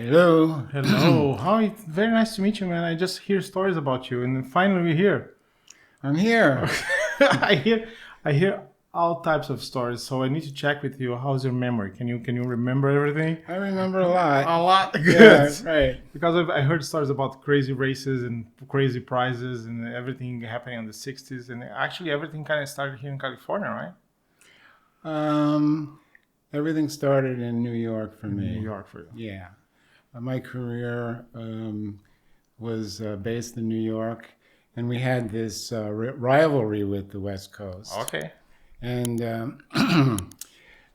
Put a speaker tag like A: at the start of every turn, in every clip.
A: Hello.
B: Hello. How? Very nice to meet you, man. I just hear stories about you, and then finally we're here.
A: I'm here.
B: I hear all types of stories, so I need to check with you. How's your memory? Can you remember everything?
A: I remember a lot.
B: A lot. Good.
A: Yeah, right.
B: Because I heard stories about crazy races and crazy prizes and everything happening in the '60s, and actually everything kind of started here in California, right?
A: Um, Everything started in New York for me.
B: New York for you.
A: Yeah. My career was based in New York, and we had this rivalry with the West Coast.
B: Okay.
A: And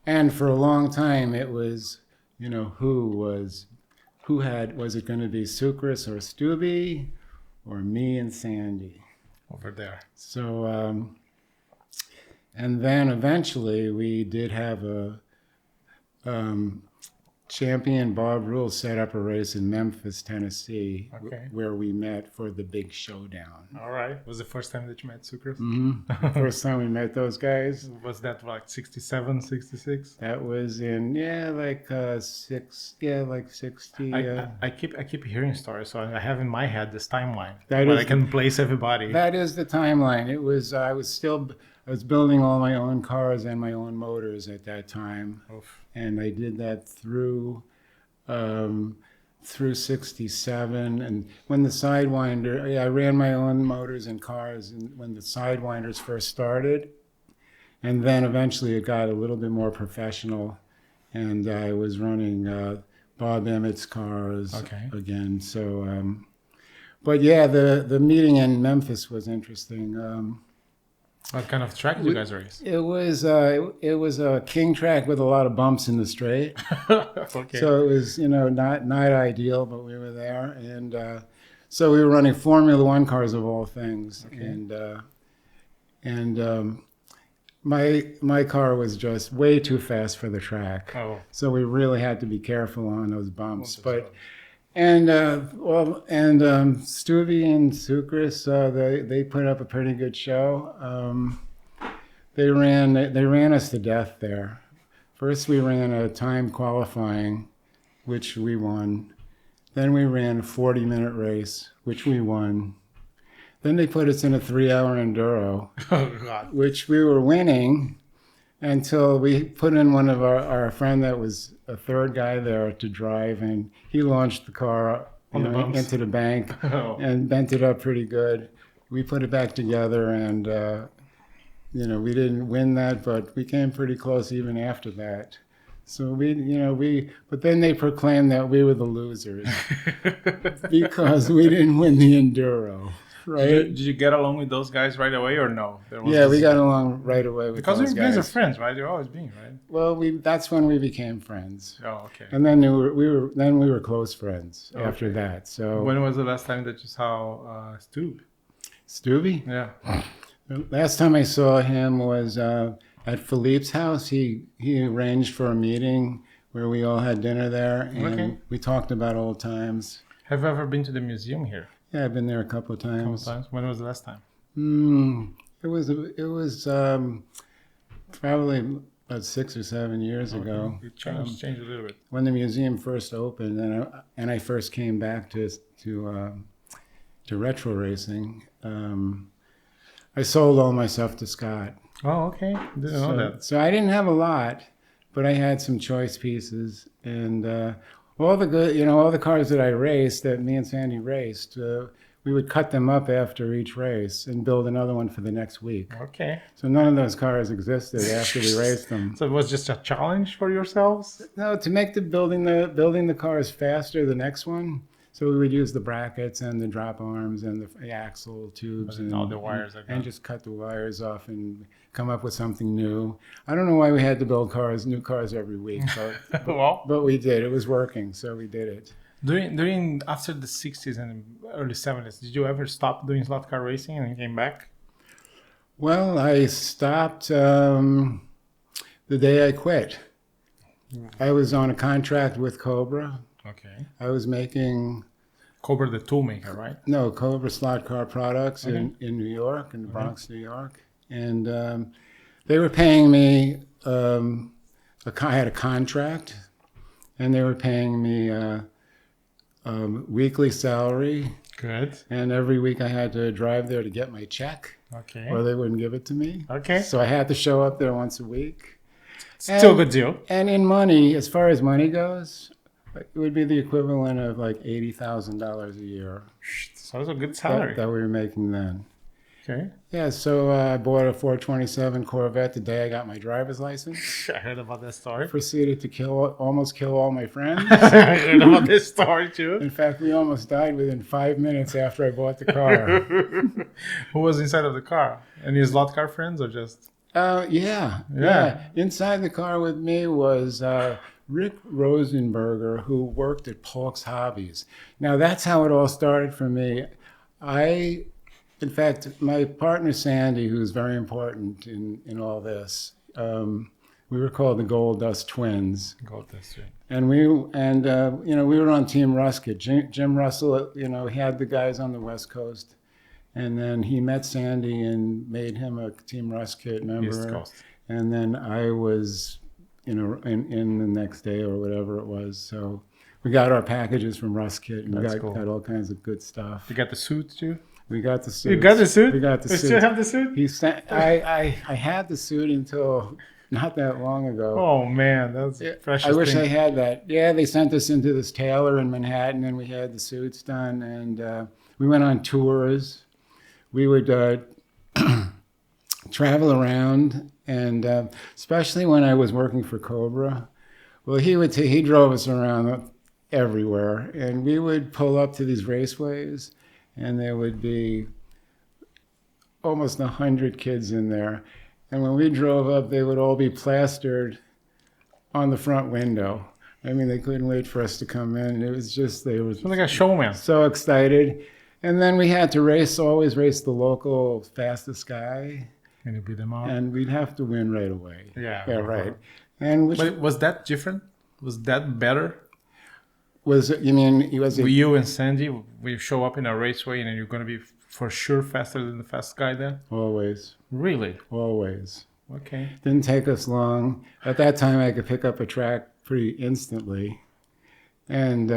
A: and for a long time, it was, was it going to be Sucres or Stubby, or me and Sandy?
B: Over there.
A: So, and then eventually we did have a champion Bob Rule set up a race in Memphis, Tennessee,
B: Okay.
A: where we met for the big showdown.
B: All right. Was the first time that you met Sucres?
A: Mm-hmm. First time we met those guys.
B: Was that like 67, 66?
A: That was in like 60.
B: I keep hearing stories, so I have in my head this timeline
A: That
B: where
A: is
B: I can place everybody.
A: That is the timeline. It was I was building all my own cars and my own motors at that time.
B: Oof.
A: And I did that through 67. And when the Sidewinder, I ran my own motors and cars, and when the Sidewinders first started, and then eventually it got a little bit more professional, and I was running Bob Emmett's cars again. So, but yeah, the meeting in Memphis was interesting.
B: What kind of track did you guys race?
A: It was a king track with a lot of bumps in the straight.
B: Okay.
A: So it was not ideal, but we were there, and so we were running Formula One cars of all things,
B: Okay.
A: and my car was just way too fast for the track.
B: Oh.
A: So we really had to be careful on those bumps,
B: Well,
A: And Stuvie and Sucres, they put up a pretty good show. They ran us to death there. First we ran a time qualifying, which we won. Then we ran a 40-minute race, which we won. Then they put us in a 3-hour enduro,
B: Oh God.
A: which we were winning until we put in one of our friend that was a third guy there to drive, and he launched the car into the bank
B: Oh.
A: and bent it up pretty good. We put it back together, and we didn't win that, but we came pretty close even after that. So but then they proclaimed that we were the losers because we didn't win the enduro. Right?
B: Did you get along with those guys right away or no?
A: We got along right away with
B: because
A: those
B: you guys are
A: guys.
B: friends, right? You're always being, right?
A: Well, that's when we became friends.
B: Oh, okay.
A: And then we were close friends after that. So
B: When was the last time that you saw
A: Stubby?
B: Yeah.
A: The last time I saw him was at Philippe's house. He arranged for a meeting where we all had dinner there, and we talked about old times.
B: Have you ever been to the museum here?
A: Yeah, I've been there a couple of times.
B: When was the last time?
A: It was probably about 6 or 7 years ago.
B: It changed a little bit.
A: When the museum first opened, and I first came back to retro racing. I sold all my stuff to Scott.
B: Oh, okay. Didn't know that.
A: So I didn't have a lot, but I had some choice pieces, and all the cars that I raced, that me and Sandy raced, we would cut them up after each race and build another one for the next week.
B: Okay.
A: So none of those cars existed after we raced them.
B: So it was just a challenge for yourselves?
A: No, to make building the cars faster, the next one. So we would use the brackets and the drop arms and the axle tubes and
B: all the wires
A: and just cut the wires off and come up with something new. I don't know why we had to build new cars every week, but we did. It was working, so we did it.
B: During after the 60s and early 70s, did you ever stop doing slot car racing and came back?
A: Well, I stopped the day I quit. I was on a contract with Cobra.
B: Okay.
A: I was making
B: Cobra, the toolmaker, right?
A: No, Cobra Slot Car Products in New York, in the Bronx, New York. And they were paying me, I had a contract, and they were paying me weekly salary,
B: Good.
A: and every week I had to drive there to get my check,
B: Okay.
A: or they wouldn't give it to me.
B: Okay.
A: So I had to show up there once a week.
B: Still a good deal.
A: And in money, as far as money goes, it would be the equivalent of like $80,000 a year
B: So that's a good salary.
A: that we were making then.
B: Okay.
A: Yeah, so I bought a 427 Corvette the day I got my driver's license.
B: I heard about that story.
A: Proceeded to almost kill all my friends.
B: I heard about this story too.
A: In fact, we almost died within 5 minutes after I bought the car.
B: Who was inside of the car? Any Slotcar friends or just?
A: Yeah. Inside the car with me was Rick Rosenberger, who worked at Polk's Hobbies. Now, that's how it all started for me. In fact, my partner Sandy, who's very important in all this, we were called the Gold Dust Twins.
B: Gold Dust Twins.
A: And we were on Team Russkit. Jim Russell, he had the guys on the West Coast, and then he met Sandy and made him a Team Russkit member.
B: East Coast.
A: And then I was, in the next day or whatever it was. So we got our packages from Russkit, and got all kinds of good stuff.
B: You got the suit too?
A: We got the suit.
B: You got the suit?
A: We got the suit.
B: You still have the suit?
A: I had the suit until not that long ago.
B: Oh man, that's precious.
A: I wish I had that. Yeah, they sent us into this tailor in Manhattan, and we had the suits done, and we went on tours. We would travel around, and especially when I was working for Cobra. Well, he drove us around everywhere, and we would pull up to these raceways, and there would be almost 100 kids in there. And when we drove up, they would all be plastered on the front window. I mean, they couldn't wait for us to come in. It was just, they were
B: like a showman.
A: So excited. And then we had to always race the local fastest guy.
B: And you beat them out.
A: And we'd have to win right away.
B: Yeah,
A: right. And
B: but was that different? Was that better?
A: Were
B: you and Sandy, we show up in a raceway and you're going to be for sure faster than the fast guy there?
A: Always.
B: Really?
A: Always.
B: Okay.
A: Didn't take us long. At that time, I could pick up a track pretty instantly. And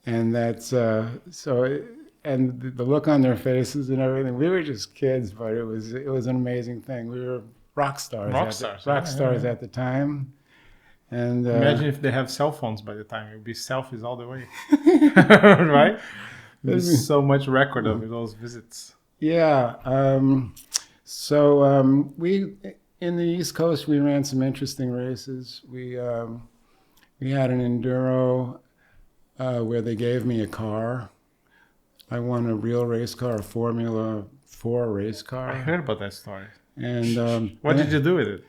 A: that's and the look on their faces and everything. We were just kids, but it was an amazing thing. We were rock stars at the time. And
B: imagine if they have cell phones by the time. It would be selfies all the way. Right? There's so much record of those visits.
A: Yeah. We in the East Coast, we ran some interesting races. We had an enduro where they gave me a car. I won a real race car, a Formula 4 race car.
B: I heard about that story.
A: And
B: what did you do with it?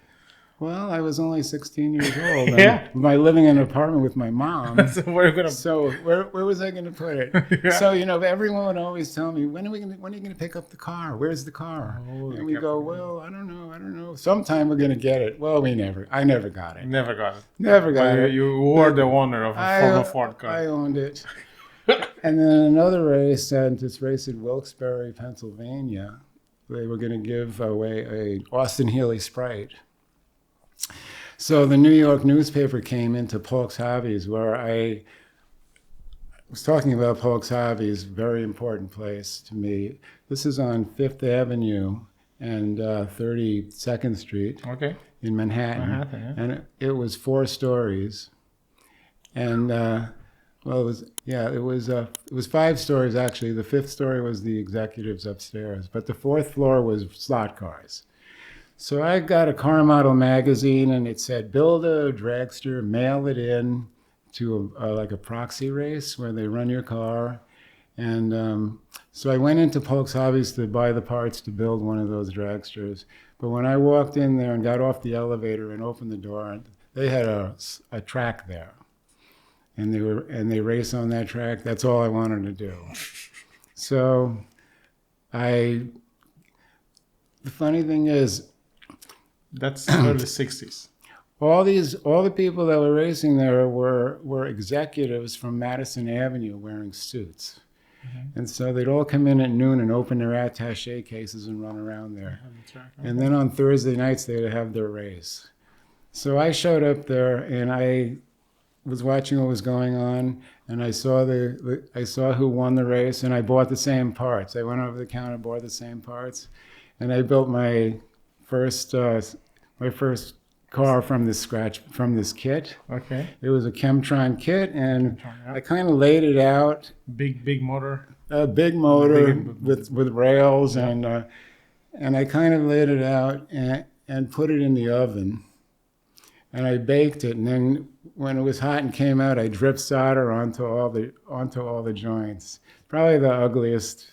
A: Well, I was only 16 years old. Yeah. By living in an apartment with my mom.
B: So where
A: was I going to put it? Yeah. So, everyone would always tell me, when are you going to pick up the car? Where's the car? Oh, and we go, well, I don't know. Sometime we're going to get it. Well, I never got it.
B: Never got it.
A: Never got it.
B: You were the owner of a Formula Ford car.
A: I owned it. And then another race, this race in Wilkes-Barre, Pennsylvania, they were going to give away a Austin Healey Sprite. So the New York newspaper came into Polk's Hobbies, where I was talking about Polk's Hobbies, very important place to me. This is on 5th Avenue and 32nd Street in Manhattan. Yeah. And it was 4 stories. And it was 5 stories actually. The 5th story was the executives upstairs, but the 4th floor was Slotcars. So I got a car model magazine, and it said, build a dragster, mail it in to like a proxy race where they run your car. And so I went into Polk's Hobbies to buy the parts to build one of those dragsters. But when I walked in there and got off the elevator and opened the door, they had a track there. And they race on that track. That's all I wanted to do. So the funny thing is,
B: that's early 60s.
A: All the people that were racing there were executives from Madison Avenue wearing suits. Mm-hmm. And so they'd all come in at noon and open their attaché cases and run around there. And then on Thursday nights, they'd have their race. So I showed up there, and was watching what was going on, and I saw I saw who won the race, and I bought the same parts. I went over the counter, bought the same parts, and I built my first car from this kit.
B: Okay.
A: It was a Chemtron kit, and
B: Yeah.
A: I kind of laid it out.
B: Big motor.
A: A big motor
B: Big-
A: with rails,
B: Yeah.
A: and I kind of laid it out and put it in the oven, and I baked it. And then when it was hot and came out, I dripped solder onto all the joints. Probably the ugliest.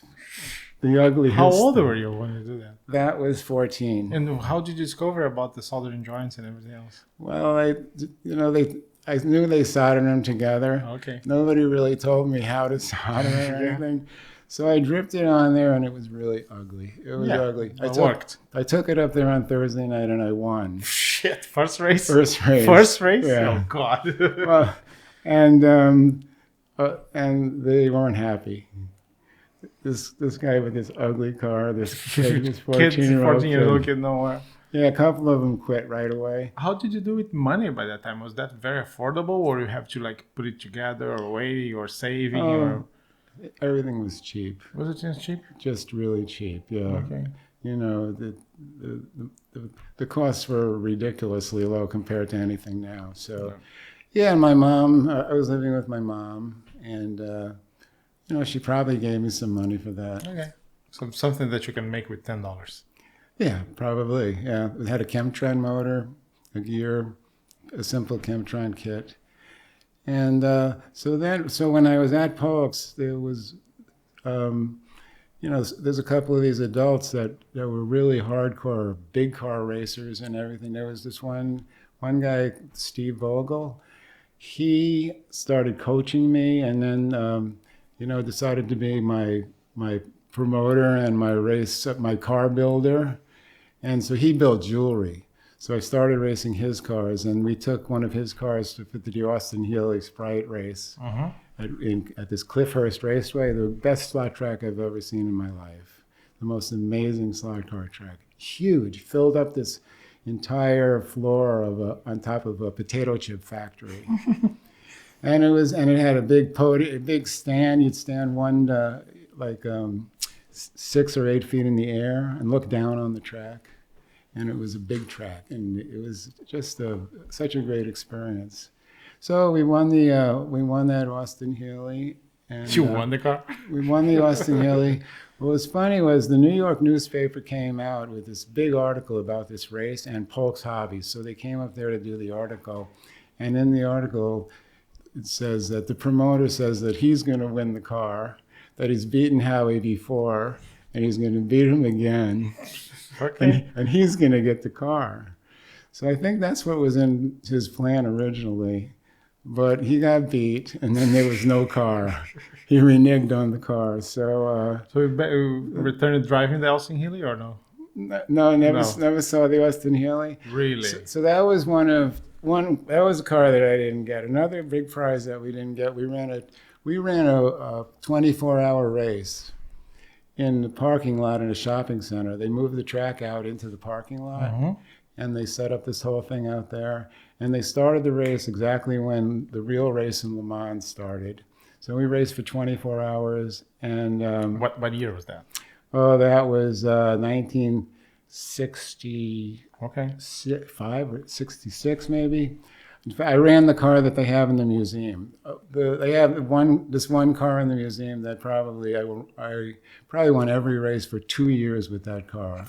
B: How old were you when you did that?
A: That was 14.
B: And how did you discover about the soldering joints and everything else?
A: Well, I knew they soldered them together.
B: Okay.
A: Nobody really told me how to solder or anything. So I dripped it on there, and it was really ugly. It was ugly.
B: It worked.
A: I took it up there on Thursday night, and I won.
B: Shit! First race.
A: First race.
B: First race.
A: Yeah.
B: Oh God.
A: Well, and they weren't happy. This guy with this ugly car, this kid, this 14-year-old
B: 14-year-old
A: kid.
B: kid nowhere.
A: Yeah, a couple of them quit right away.
B: How did you do with money by that time? Was that very affordable, or you have to like put it together, or waiting, or saving, or
A: Everything was cheap.
B: was it just cheap?
A: Just really cheap. Yeah.
B: Okay.
A: You know, the costs were ridiculously low compared to anything now. So, yeah, and my mom, I was living with my mom, and, she probably gave me some money for that.
B: Okay. Something that you can make with $10.
A: Yeah, probably. Yeah. It had a Chemtron motor, a gear, a simple Chemtron kit. And so when I was at Polk's, there was, there's a couple of these adults that were really hardcore big car racers and everything. There was this one guy, Steve Vogel. He started coaching me, and then decided to be my promoter and my car builder. And so he built jewelry. So I started racing his cars, and we took one of his cars to the Austin Healey Sprite race at this Cliffhurst Raceway, the best slot track I've ever seen in my life. The most amazing slot car track. Huge, filled up this entire floor on top of a potato chip factory. And it had a big podium, a big stand. You'd stand 6 or 8 feet in the air and look down on the track. And it was a big track, and it was just such a great experience. So we won that Austin Healey. And,
B: You won the car?
A: We won the Austin Healey. What was funny was the New York newspaper came out with this big article about this race and Polk's hobbies. So they came up there to do the article, and in the article it says that the promoter says that he's going to win the car, that he's beaten Howie before, and he's going to beat him again.
B: Okay.
A: And he's going to get the car. So I think that's what was in his plan originally. But he got beat, and then there was no car. He reneged on the car. So
B: you returned driving the Austin Healey or no?
A: Never saw the Austin Healey.
B: Really?
A: So that was that was a car that I didn't get. Another big prize that we didn't get. We ran a 24-hour race in the parking lot in a shopping center. They moved the track out into the parking lot, and they set up this whole thing out there. And they started the race exactly when the real race in Le Mans started. So we raced for 24 hours. And
B: what year was that?
A: Oh, that was 1965 or 66 maybe. In fact, I ran the car that they have in the museum. They have this one car in the museum that I probably won every race for 2 years with that car.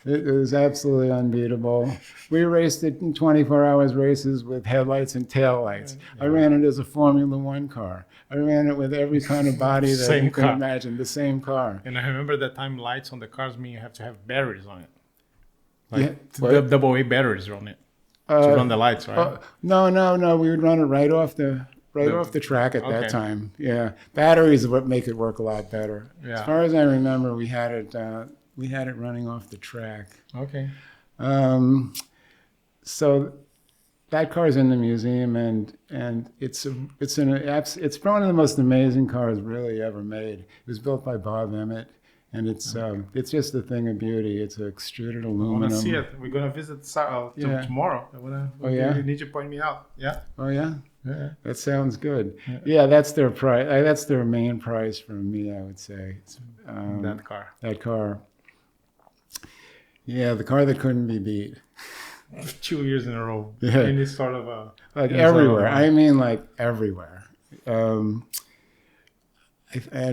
A: It was absolutely unbeatable. We raced it in 24 hours races with headlights and taillights. I ran it as a Formula One car. I ran it with every kind of body that you can imagine, the same car.
B: And I remember that time lights on the cars mean you have to have batteries on it. AA batteries on it. To run the lights, right?
A: No. We would run it right off the track at that time. Yeah, batteries are what make it work a lot better.
B: Yeah.
A: As far as I remember, we had it running off the track.
B: Okay.
A: So that car's in the museum, and it's one of the most amazing cars really ever made. It was built by Bob Emmett. And it's just a thing of beauty. It's extruded aluminum.
B: I want to see it. We're going to visit tomorrow.
A: Oh, yeah?
B: You need to point me out. Yeah?
A: Oh, yeah?
B: Yeah.
A: That sounds good. Yeah, that's their price. That's their main price for me, I would say.
B: That car.
A: That car. Yeah, the car that couldn't be beat.
B: 2 years in a row.
A: Yeah.
B: Any sort of a
A: Like
B: any sort of
A: everywhere.
B: a-
A: I mean, like everywhere. And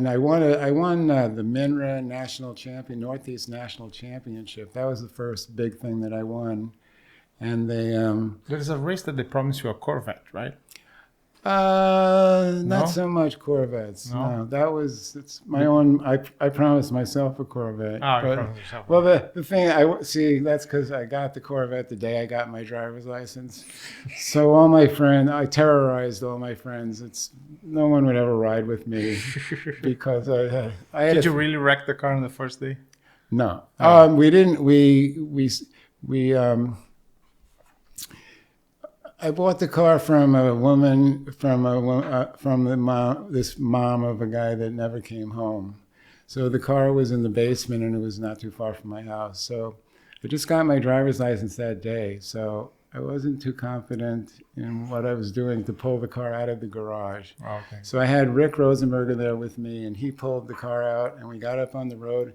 A: I won the MINRA Northeast National Championship. That was the first big thing that I won. And they
B: There's a race that they promised you a Corvette, right?
A: not
B: No?
A: so much Corvettes.
B: No?
A: No, it's my own. I promised myself a Corvette.
B: Ah, you
A: but-
B: promised yourself.
A: Well, the thing see, that's because I got the Corvette the day I got my driver's license. So all my friends, I terrorized all my friends. No one would ever ride with me because I had.
B: Did you really wreck the car on the first day?
A: No,
B: Oh.
A: we didn't. I bought the car from a woman, this mom of a guy that never came home. So the car was in the basement and it was not too far from my house. So I just got my driver's license that day. So I wasn't too confident in what I was doing to pull the car out of the garage.
B: Oh, okay.
A: So I had Rick Rosenberger there with me and he pulled the car out and we got up on the road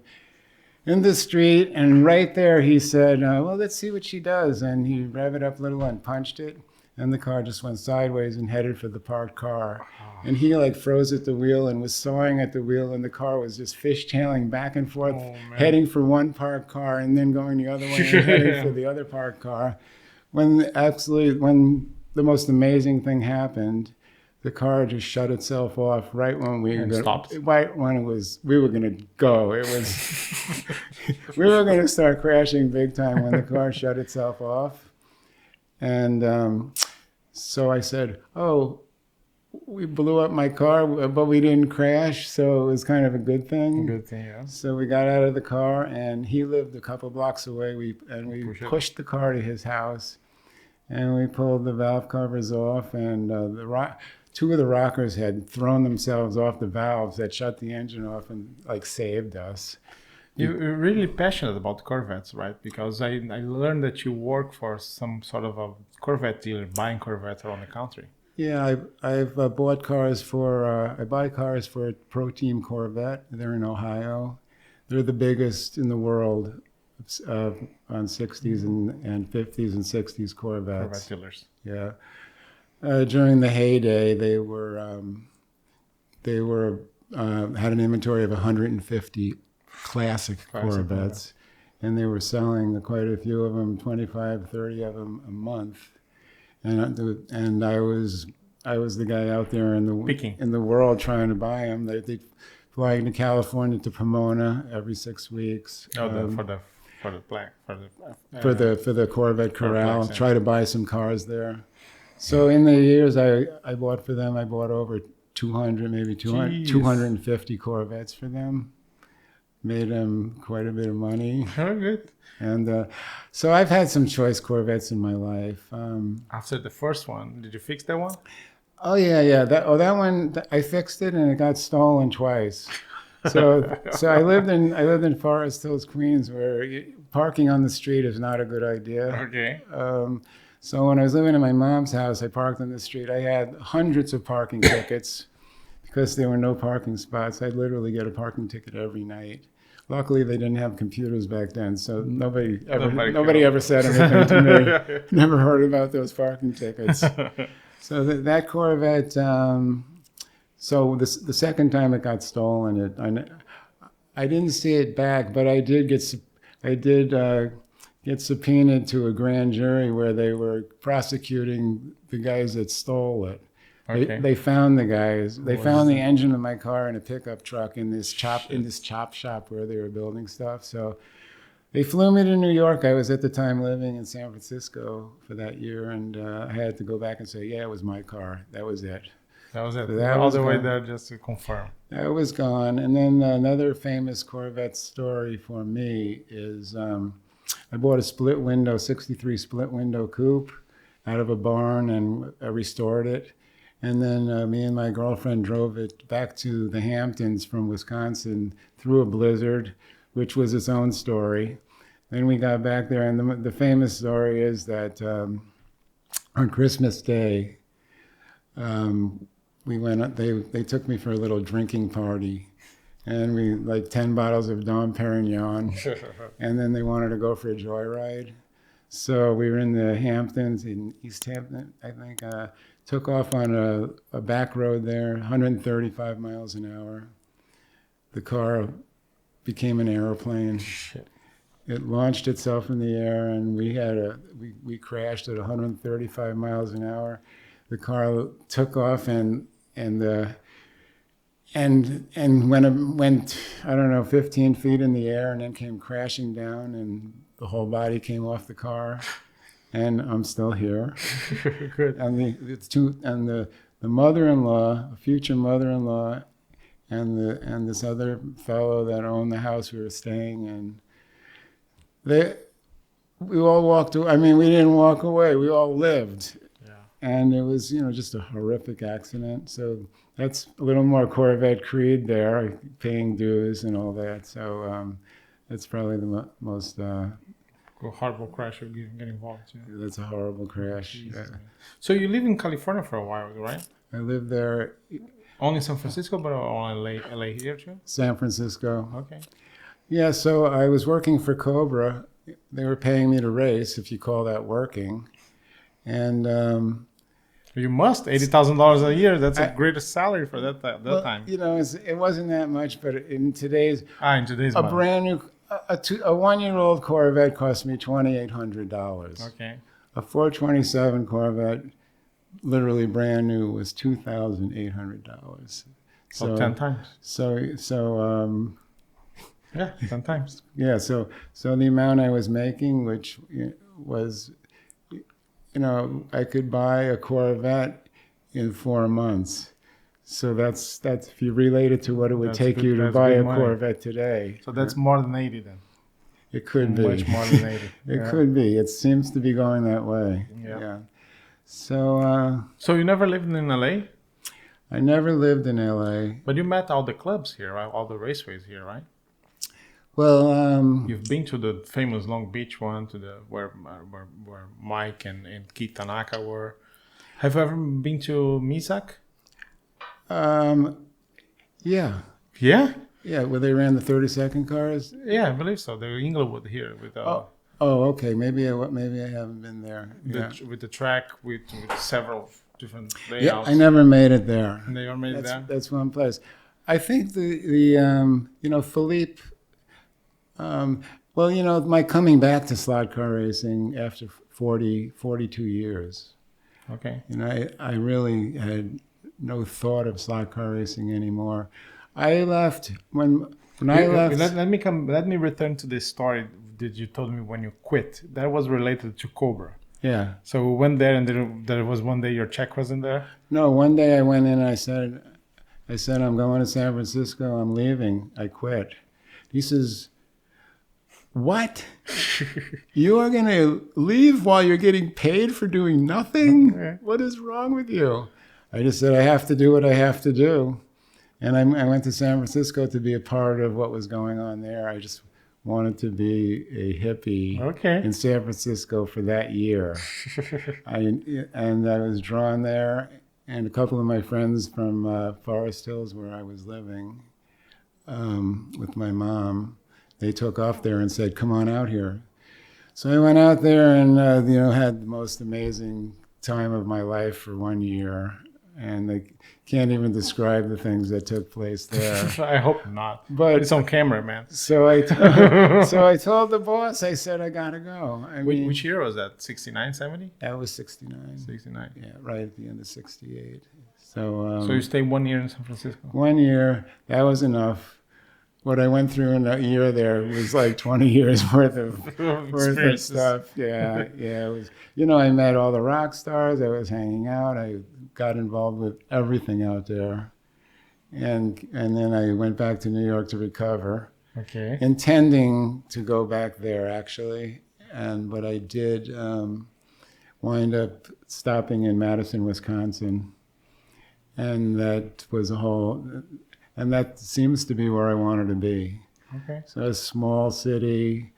A: in the street, and right there he said, well, let's see what she does. And he revved it up a little and punched it, and the car just went sideways and headed for the parked car. And he like froze at the wheel and was sawing at the wheel, and the car was just fishtailing back and forth, heading for one parked car and then going the other way and heading for the other parked car. When the most amazing thing happened, the car just shut itself off right when we were going to go. It was we were going to start crashing big time when the car shut itself off. And so I said, "Oh, we blew up my car, but we didn't crash, so it was kind of a good thing."
B: Good thing, yeah.
A: So we got out of the car, and he lived a couple blocks away. We pushed the car to his house, and we pulled the valve covers off, and two of the rockers had thrown themselves off the valves that shut the engine off and like saved us.
B: You're really passionate about Corvettes, right? Because I learned that you work for some sort of a Corvette dealer, buying Corvettes around the country.
A: Yeah, I've bought cars I buy cars for Pro Team Corvette. They're in Ohio. They're the biggest in the world on 60s and 50s and 60s Corvettes.
B: Corvette dealers.
A: Yeah. During the heyday, they had an inventory of 150 classic Corvettes, and they were selling quite a few of them, 25, 30 of them a month. And I was the guy out there in the world trying to buy them. They fly into California to Pomona every 6 weeks.
B: For
A: the Corvette Corral,
B: Blacks, yeah.
A: try to buy some cars there. So in the years I bought for them, I bought over 200, maybe 250 Corvettes for them. Made them quite a bit of money.
B: Oh, good.
A: And so I've had some choice Corvettes in my life.
B: After the first one, did you fix that one?
A: Oh yeah. That one I fixed it and it got stolen twice. So I lived in Forest Hills, Queens, where parking on the street is not a good idea.
B: Okay.
A: So when I was living in my mom's house, I parked on the street. I had hundreds of parking tickets because there were no parking spots. I'd literally get a parking ticket every night. Luckily, they didn't have computers back then, so nobody ever said anything to me. Never heard about those parking tickets. So that Corvette. So the second time it got stolen, I didn't see it back, but I did get subpoenaed to a grand jury where they were prosecuting the guys that stole it.
B: Okay.
A: They found the guys. They found the engine of my car in a pickup truck in this chop shop where they were building stuff. So they flew me to New York. I was at the time living in San Francisco for that year, and I had to go back and say, yeah, it was my car. That was it.
B: That was it.
A: That
B: All
A: was
B: the way
A: gone.
B: there just to confirm.
A: That was gone. And then another famous Corvette story for me is I bought a 63 split window coupe out of a barn, and I restored it. And then me and my girlfriend drove it back to the Hamptons from Wisconsin through a blizzard, which was its own story. Then we got back there, and the famous story is that on Christmas Day, we went. They took me for a little drinking party, and we like 10 bottles of Dom Perignon, and then they wanted to go for a joyride. So we were in the Hamptons, in East Hampton, I think. Took off on a back road there, 135 miles an hour. The car became an airplane.
B: Shit.
A: It launched itself in the air, and we crashed at 135 miles an hour. The car took off and when it went, I don't know, 15 feet in the air, and then came crashing down, and the whole body came off the car, and I'm still here.
B: Good.
A: And the mother-in-law, a future mother-in-law, and this other fellow that owned the house we were staying in, we all walked away. I mean, we didn't walk away. We all lived.
B: Yeah.
A: And it was, just a horrific accident. So that's a little more Corvette creed there, paying dues and all that. So that's probably the most...
B: horrible crash you get involved. Yeah.
A: That's a horrible crash.
B: Jesus, so you live in California for a while, right?
A: I lived there.
B: Only San Francisco, but only LA here too?
A: San Francisco.
B: Okay.
A: Yeah, so I was working for Cobra. They were paying me to race, if you call that working. And
B: you must $80,000 a year. That's a greatest salary for that time.
A: It wasn't that much, but in today's
B: money.
A: brand new a 1-year-old Corvette cost me $2,800.
B: Okay.
A: A 427 Corvette, literally brand new, was $2,800.
B: So 10 times. Yeah, 10 times.
A: Yeah, so the amount I was making, which was, I could buy a Corvette in 4 months. So that's if you relate it to what it would take you to buy a Corvette today.
B: So that's more than 80 then.
A: It could be.
B: Much more than 80.
A: It could be. It seems to be going that way. Yeah. So
B: you never lived in LA?
A: I never lived in LA.
B: But you met all the clubs here, right? All the raceways here, right?
A: Well,
B: you've been to the famous Long Beach one, to the where Mike and Keith Tanaka were. Have you ever been to Misak?
A: Yeah.
B: Yeah?
A: Yeah, where they ran the 30-second cars?
B: Yeah, I believe so. They were Inglewood here with
A: okay. Maybe I haven't been there.
B: With the track with several different layouts.
A: Yeah, I never made it there.
B: And they never made it there?
A: That's one place. I think the Philippe, my coming back to slot car racing after 42 years.
B: Okay.
A: I really had no thought of slot car racing anymore. I left when I left.
B: Let me return to this story that you told me when you quit. That was related to Cobra.
A: Yeah.
B: So we went there, and there was one day your check wasn't there.
A: No, one day I went in and I said, I'm going to San Francisco. I'm leaving. I quit. He says, "What? You are going to leave while you're getting paid for doing nothing? Okay. What is wrong with you?" I just said, I have to do what I have to do. And I went to San Francisco to be a part of what was going on there. I just wanted to be a hippie in San Francisco for that year. And I was drawn there. And a couple of my friends from Forest Hills, where I was living with my mom, they took off there and said, "Come on out here." So I went out there and had the most amazing time of my life for 1 year. And I can't even describe the things that took place there.
B: I hope not.
A: But
B: it's on camera, man.
A: So I told the boss, I said, I gotta go.
B: Which year was that? 69, 70?
A: That was 69.
B: 69.
A: Yeah, right at the end of 68. So
B: you stayed 1 year in San Francisco?
A: 1 year. That was enough. What I went through in a year there was like 20 years worth of stuff. Yeah. It was. I met all the rock stars. I was hanging out. I got involved with everything out there, and then I went back to New York to recover.
B: Okay.
A: Intending to go back there actually, but I did wind up stopping in Madison, Wisconsin, and that was and that seems to be where I wanted to be.
B: Okay.
A: So a small city,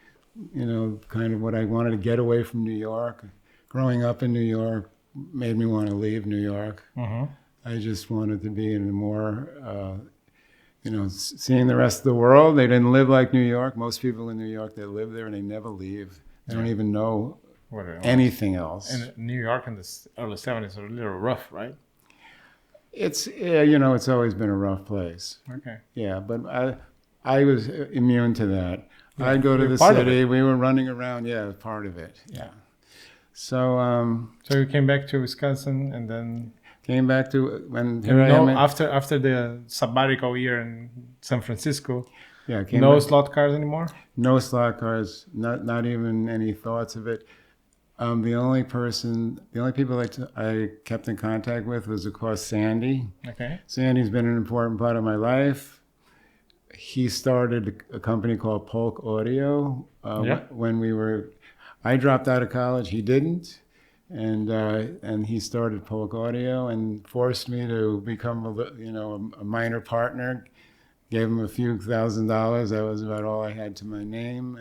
A: kind of what I wanted to get away from New York. Growing up in New York, made me want to leave New York.
B: Mm-hmm.
A: I just wanted to be in a more, seeing the rest of the world. They didn't live like New York. Most people in New York, they live there and they never leave. They don't even know anything else.
B: And New York in the early 70s are a little rough, right?
A: It's it's always been a rough place.
B: Okay.
A: Yeah, but I was immune to that.
B: Yeah,
A: I'd go to
B: you're
A: the
B: part of
A: city.
B: it.
A: We were running around. Yeah, part of it. Yeah. So
B: So you came back to Wisconsin and then
A: came back to when here I am.
B: after the sabbatical year in San Francisco.
A: Yeah, came
B: No
A: back,
B: slot cars anymore.
A: no slot cars. Not even any thoughts of it. The only people I kept in contact with was, of course, Sandy.
B: Okay.
A: Sandy's been an important part of my life. He started a company called Polk Audio when I dropped out of college. He didn't, and he started Polk Audio and forced me to become a minor partner. Gave him a few $1,000s. That was about all I had to my name,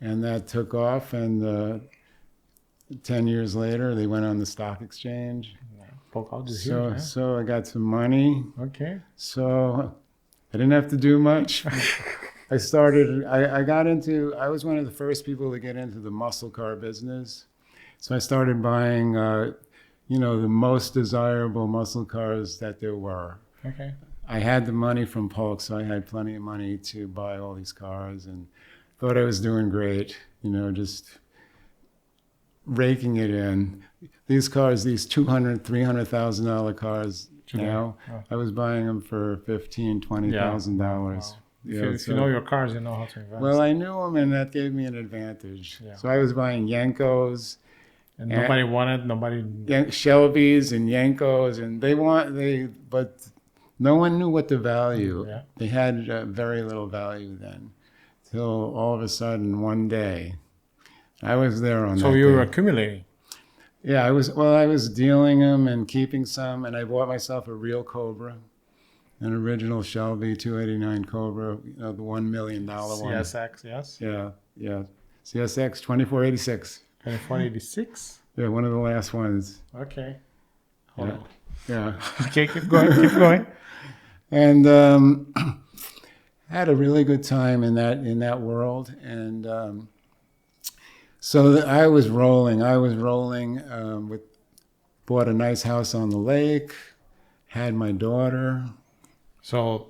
A: and that took off. And 10 years later, they went on the stock exchange. So I got some money.
B: Okay.
A: So I didn't have to do much. I was one of the first people to get into the muscle car business. So I started buying, the most desirable muscle cars that there were.
B: Okay.
A: I had the money from Polk, so I had plenty of money to buy all these cars and thought I was doing great, just raking it in. These cars, these $200,000, $300,000 cars now, I was buying them for $15,000, $20,000.
B: Wow. If you know your cars, you know how to invest.
A: Well, I knew them, and that gave me an advantage.
B: Yeah.
A: So I was buying Yenkos.
B: And nobody wanted,
A: Shelbys and Yenkos, and but no one knew what the value.
B: Yeah.
A: They had very little value then, till all of a sudden one day, I was there on.
B: So you were accumulating.
A: Yeah, I was dealing them and keeping some, and I bought myself a real Cobra, an original Shelby 289 Cobra, the $1 million one.
B: CSX, yes.
A: Yeah, CSX 2486.
B: 2486.
A: Yeah, one of the last ones.
B: Okay.
A: Yeah.
B: Okay, keep going.
A: And had a really good time in that world, and so I was rolling. Bought a nice house on the lake, had my daughter.
B: So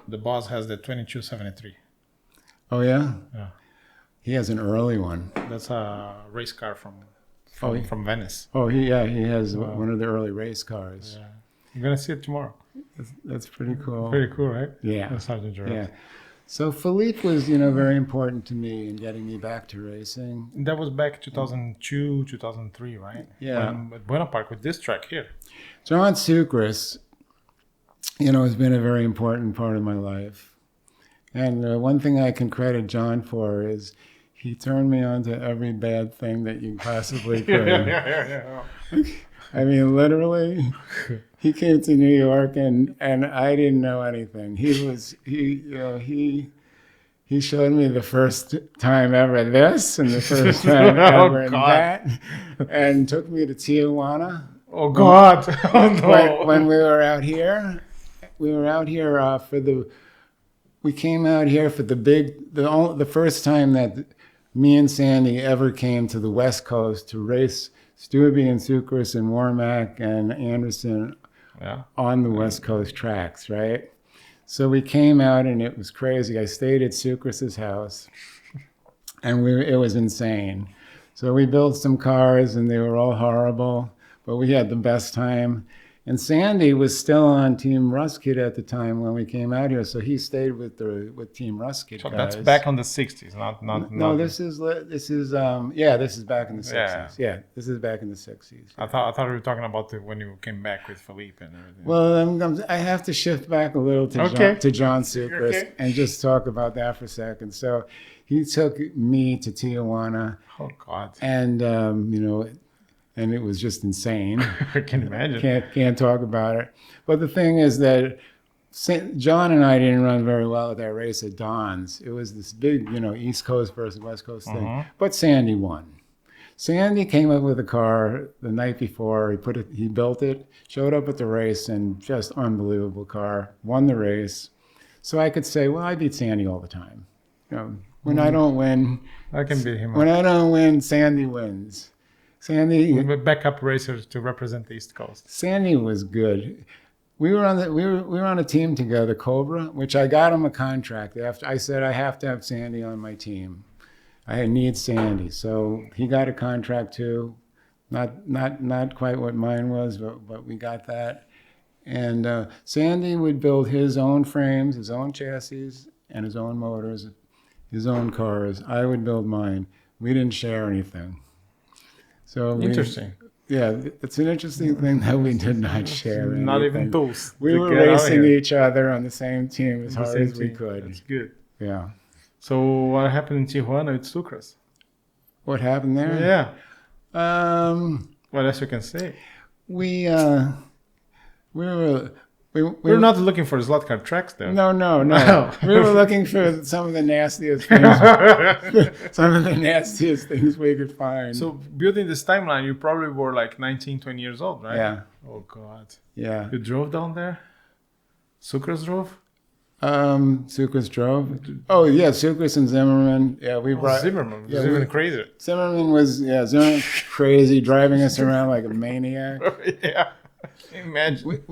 B: the boss has the 2273.
A: Oh yeah?
B: Yeah.
A: He has an early one.
B: That's a race car from Venice.
A: Oh, he has one of the early race cars.
B: Yeah. I'm gonna see it tomorrow.
A: That's pretty cool.
B: Pretty cool, right?
A: Yeah.
B: That's how to drive.
A: Yeah. So Philippe was, very important to me in getting me back to racing.
B: That was back 2002, 2003, right?
A: Yeah.
B: At Buena Park with this track here.
A: John Sucres, has been a very important part of my life. And one thing I can credit John for is he turned me on to every bad thing that you possibly could.
B: Yeah.
A: I mean, literally, he came to New York and I didn't know anything. He showed me the first time ever this and the first time ever that, and took me to Tijuana.
B: Oh God! Oh no!
A: When we were out here, we came out here for the first time that me and Sandy ever came to the West Coast to race Stubbe and Sucres and Warmack and Anderson on the West Coast tracks, right? So we came out and it was crazy. I stayed at Sucres' house and it was insane. So we built some cars and they were all horrible, but we had the best time. And Sandy was still on Team Russkit at the time when we came out here, so he stayed with Team Russkit
B: So
A: guys.
B: that's back on the 60s, not.
A: This is back in the 60s. Yeah, this is back in the 60s.
B: I thought we were talking about when you came back with Philippe and everything.
A: Well, I have to shift back a little to John Sucres and just talk about that for a second. So he took me to Tijuana.
B: Oh God!
A: And and it was just insane.
B: I can imagine.
A: Can't talk about it. But the thing is that John and I didn't run very well at that race at Don's. It was this big, East Coast versus West Coast thing. But Sandy won. Sandy came up with a car the night before. He built it, showed up at the race, and just unbelievable car. Won the race. So I could say, well, I beat Sandy all the time. You know, when I don't win,
B: I can beat him.
A: when I don't win, Sandy wins. Sandy,
B: We're backup racers to represent the East Coast.
A: Sandy was good. We were on a team together, Cobra, which I got him a contract after. I said I have to have Sandy on my team. I need Sandy, so he got a contract too. Not quite what mine was, but we got that. And Sandy would build his own frames, his own chassis, and his own motors, his own cars. I would build mine. We didn't share anything. So
B: Interesting.
A: Yeah, it's an interesting thing that we did not share.
B: Not
A: anything.
B: even tools.
A: We
B: to
A: were
B: get out
A: racing
B: here.
A: each other on the same team as
B: The
A: hard
B: same
A: as we
B: team.
A: could.
B: That's good.
A: Yeah.
B: So what happened in Tijuana with Sucres?
A: What happened there?
B: Yeah.
A: Um,
B: What else you can say?
A: we
B: We're not looking for Slotcar tracks there.
A: No. We were looking for some of the nastiest things. Some of the nastiest things we could find.
B: So building this timeline, you probably were like 19, 20 years old, right?
A: Yeah.
B: Oh God.
A: Yeah.
B: You drove down there? Sucres drove?
A: Sucres drove. Oh yeah, Sucres and Zimmerman. Yeah, we brought
B: Zimmerman was
A: yeah,
B: even crazier.
A: Zimmerman was crazy, driving us around like a maniac.
B: Yeah. Imagine.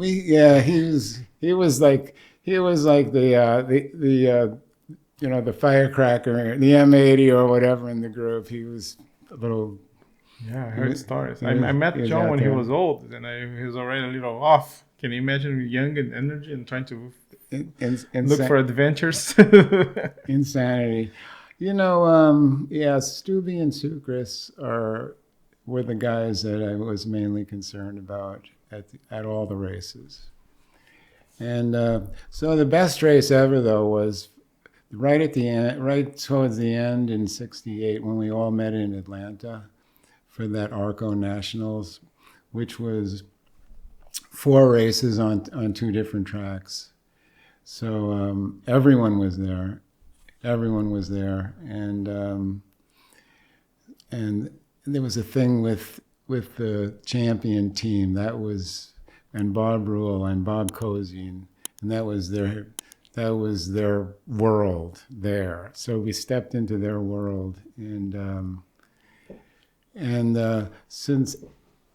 A: He was like the the firecracker, the M80 or whatever in the group. He was a little.
B: Yeah, I heard stories.
A: he
B: I
A: was-
B: met
A: he was
B: John
A: out
B: when he
A: there.
B: was old, and he was already a little off. Can you imagine young and energy and trying to look for adventures?
A: Insanity. Stubby and Sucres were the guys that I was mainly concerned about at all the races. And so the best race ever, though, was right at the end, right towards the end in '68 when we all met in Atlanta for that Arco Nationals, which was 4 races on 2 different tracks. So everyone was there. Everyone was there, and there was a thing with the champion team and Bob Rule and Bob Cozine, and that was their world there. So we stepped into their world, and since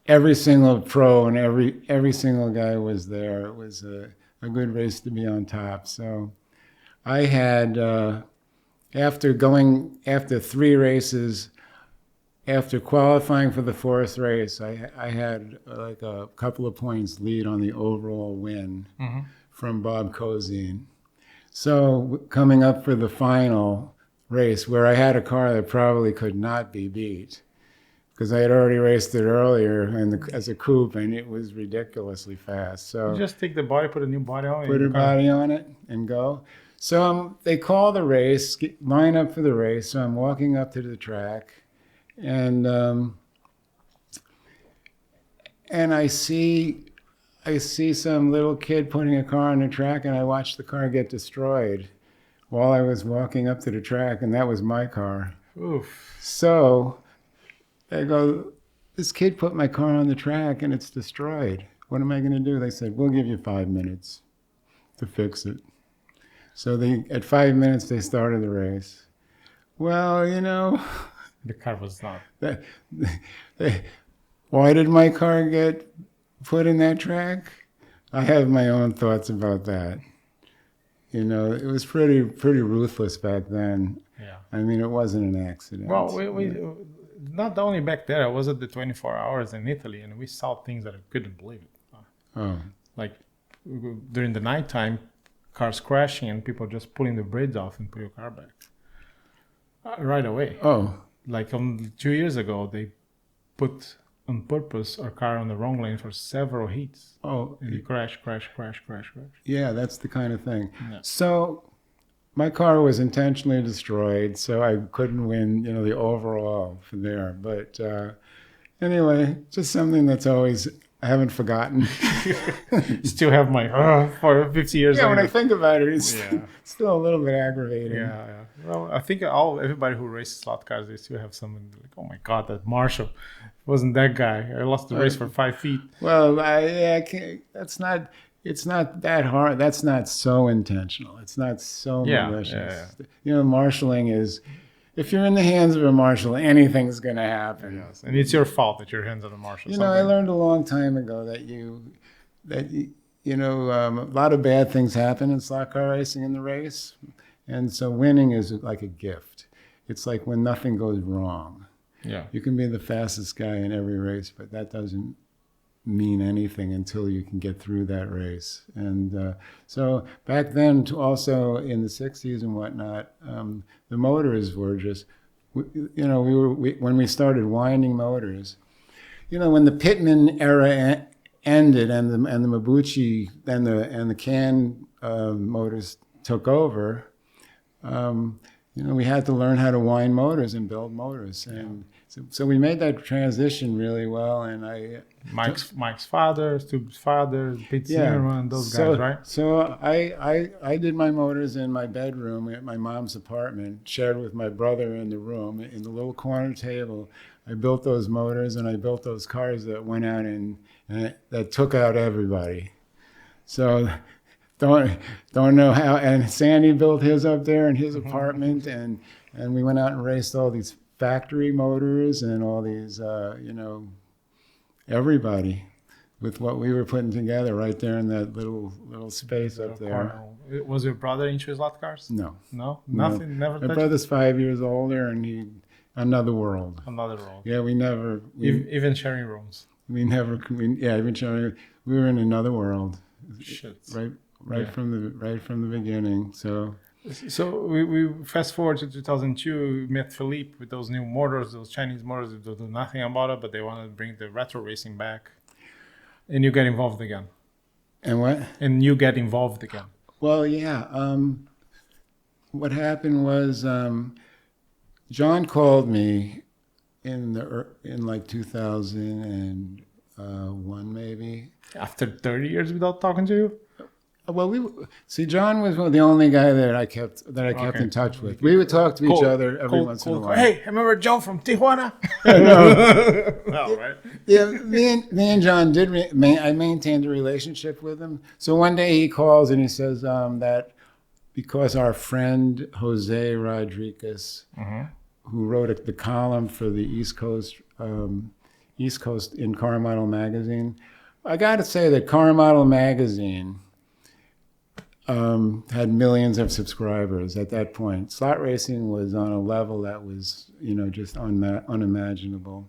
A: every single pro and every single guy was there, it was a good race to be on top. So I had after 3 races. After qualifying for the 4th race, I had like a couple of points lead on the overall win from Bob Cozine. So coming up for the final race, where I had a car that probably could not be beat, because I had already raced it earlier as a coupe, and it was ridiculously fast. So
B: You just take the body, put a new body on it.
A: put a body on it and go. So they call the race, line up for the race. So I'm walking up to the track. And I see some little kid putting a car on the track, and I watched the car get destroyed while I was walking up to the track, and that was my car.
B: Oof.
A: So I go, this kid put my car on the track, and it's destroyed. What am I going to do? They said, we'll give you 5 minutes to fix it. So at 5 minutes, they started the race. Well,
B: The car was not.
A: Why did my car get put in that track? I have my own thoughts about that. It was pretty ruthless back then.
B: Yeah.
A: I mean, it wasn't an accident.
B: Well, we not only back there. I was at the 24 hours in Italy, and we saw things that I couldn't believe it.
A: Oh,
B: Like during the nighttime, cars crashing and people just pulling the brakes off and put your car back right away.
A: oh,
B: Like 2 years ago, they put on purpose our car on the wrong lane for several heats.
A: oh,
B: And crash.
A: yeah, that's the kind of thing.
B: Yeah.
A: So my car was intentionally destroyed, so I couldn't win, the overall for there. But anyway, just something that's always I haven't forgotten.
B: Still have my for 50 years.
A: Yeah, when I
B: later.
A: think about it, it's
B: Yeah.
A: still a little bit aggravating.
B: Yeah. Well, I think everybody who races slot cars, they still have something like, oh my god, that Marshall wasn't that guy. I lost the race for 5 feet.
A: Well, I can't. That's not. It's not that hard. That's not so intentional. It's not so malicious. You know, marshalling is. If you're in the hands of a marshal, anything's going to happen.
B: Yes, and it's your fault that your hands are the marshal.
A: You know, I learned a long time ago that a lot of bad things happen in slot car racing in the race, and so winning is like a gift. It's like when nothing goes wrong.
B: Yeah,
A: you can be the fastest guy in every race, but that doesn't mean anything until you can get through that race. And so back then, also in the 60s and whatnot, the motors were just, when we started winding motors, when the Pittman era ended and the Mabuchi and the can motors took over, we had to learn how to wind motors and build motors. And so we made that transition really well. And
B: Mike's father, Stu's father, Pete Zimmerman, those guys, right?
A: So I did my motors in my bedroom at my mom's apartment, shared with my brother in the room, in the little corner table. I built those motors and I built those cars that went out and that took out everybody. So don't know how. And Sandy built his up there in his apartment, and we went out and raced all these factory motors and all these, everybody with what we were putting together right there in that little space up there.
B: Was your brother into slot cars?
A: No.
B: Nothing. Never.
A: My brother's 5 years older, and another world. Yeah, we never.
B: Even sharing rooms.
A: Even sharing. We were in another world.
B: Shit.
A: Right from the beginning. So
B: we fast forward to 2002. We met Philippe with those new motors, those Chinese motors. They do nothing about it, but they wanted to bring the retro racing back. And you get involved again.
A: And what?
B: And you get involved again.
A: Well, yeah. What happened was John called me in like 2001 maybe.
B: After 30 years without talking to you?
A: Well, John was the only guy that I kept in touch with. We would talk to each other every once in a while.
B: Hey, remember John from Tijuana?
A: No, right? Yeah, me and John I maintained a relationship with him. So one day he calls and he says that because our friend Jose Rodriguez, who wrote the column for the East Coast in Car Model magazine, I got to say that Car Model magazine had millions of subscribers at that point. Slot racing was on a level that was, just unimaginable.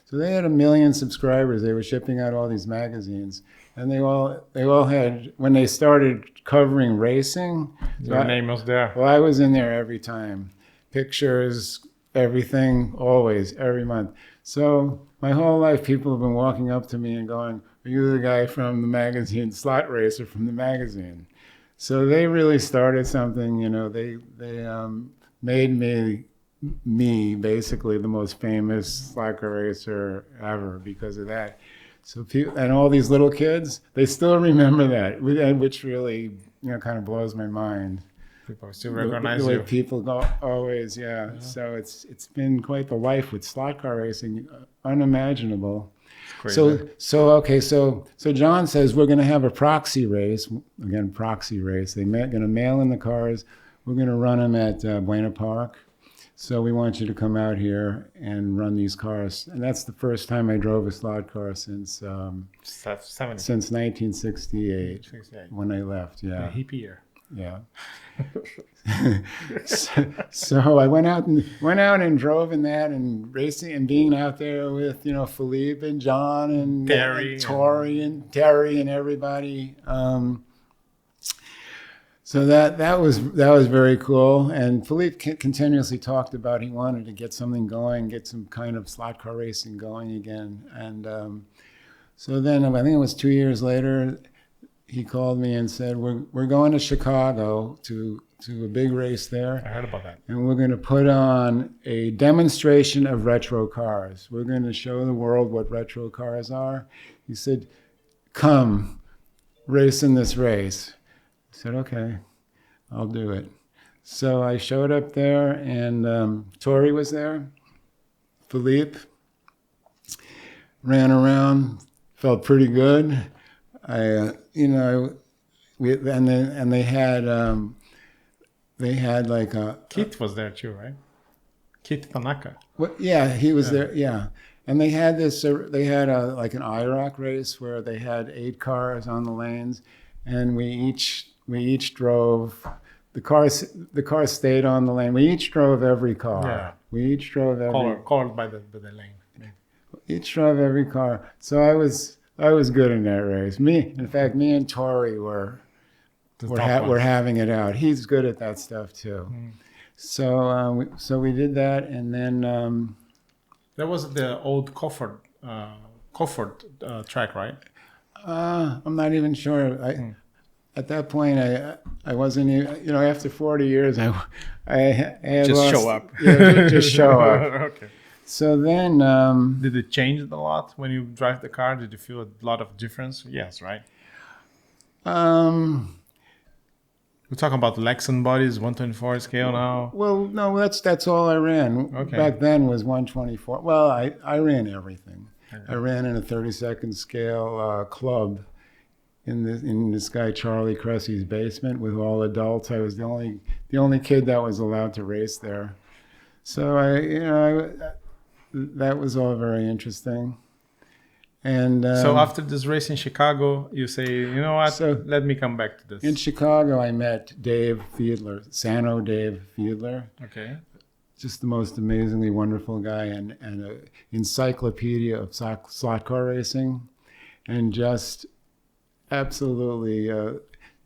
A: So they had 1 million subscribers. They were shipping out all these magazines, and they all had, when they started covering racing.
B: Your name was there.
A: Well, I was in there every time. Pictures, everything, always, every month. So my whole life, people have been walking up to me and going, "Are you the guy from the magazine, Slot Racer from the magazine?" So they really started something, they made me basically the most famous slot car racer ever because of that. So and all these little kids, they still remember that, which really, kind of blows my mind.
B: People still recognize
A: the way
B: you.
A: People go always, yeah. So it's been quite the life with slot car racing, unimaginable. So John says we're going to have a proxy race. Again, proxy race. They're going to mail in the cars. We're going to run them at Buena Park. So we want you to come out here and run these cars. And that's the first time I drove a slot car since 1968 when I left. Yeah,
B: a hippie year.
A: Yeah. so I went out and drove in that and racing and being out there with Philippe and John and
B: Terry,
A: Tori and Terry and everybody. So that was very cool. And Philippe continuously talked about he wanted to get something going, get some kind of slot car racing going again. And so then I think it was 2 years later. He called me and said, we're going to Chicago to a big race there.
B: I heard about that.
A: And we're going to put on a demonstration of retro cars. We're going to show the world what retro cars are. He said, "Come, race in this race." I said, "Okay, I'll do it." So I showed up there, and Tori was there. Philippe ran around, felt pretty good. They had like a
B: Keith was there too, right? Keith Tanaka.
A: yeah, he was there. Yeah, and they had this. They had like an IROC race where they had 8 cars on the lanes, and we each drove. The cars stayed on the lane. We each drove every car.
B: Yeah.
A: We each drove every.
B: Colored by the lane.
A: Each drove every car. So I was good in that race. In fact, me and Tori were having it out. He's good at that stuff too. So we did that, and then
B: that was the old Cofford track, right?
A: I'm not even sure. At that point, I wasn't even, after 40 years, I had
B: Just
A: lost,
B: show up.
A: Yeah, just show up.
B: Okay.
A: So then,
B: did it change a lot when you drive the car? Did you feel a lot of difference? Yes, right?
A: We're
B: talking about Lexan bodies, 124 scale now.
A: Well, no, that's all I ran.
B: Okay.
A: Back then was 124. Well, I ran everything. Okay. I ran in a 32nd scale club in this guy Charlie Cressy's basement with all adults. I was the only kid that was allowed to race there. So that was all very interesting. And
B: so after this race in Chicago, you say, you know what? So let me come back to this.
A: In Chicago, I met Dave Fiedler, Sano Dave Fiedler.
B: Okay.
A: Just the most amazingly wonderful guy, and an encyclopedia of slot car racing, and just absolutely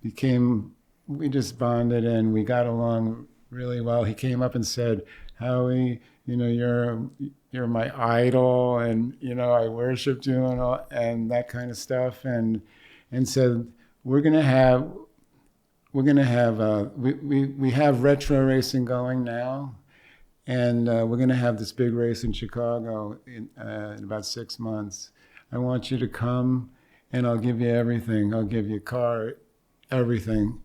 A: we just bonded and we got along really well. He came up and said, "Howie, you're my idol, and I worshipped you and that kind of stuff," and said, we have retro racing going now, and we're going to have this big race in Chicago in about 6 months. I want you to come, and I'll give you everything. I'll give you a car, everything.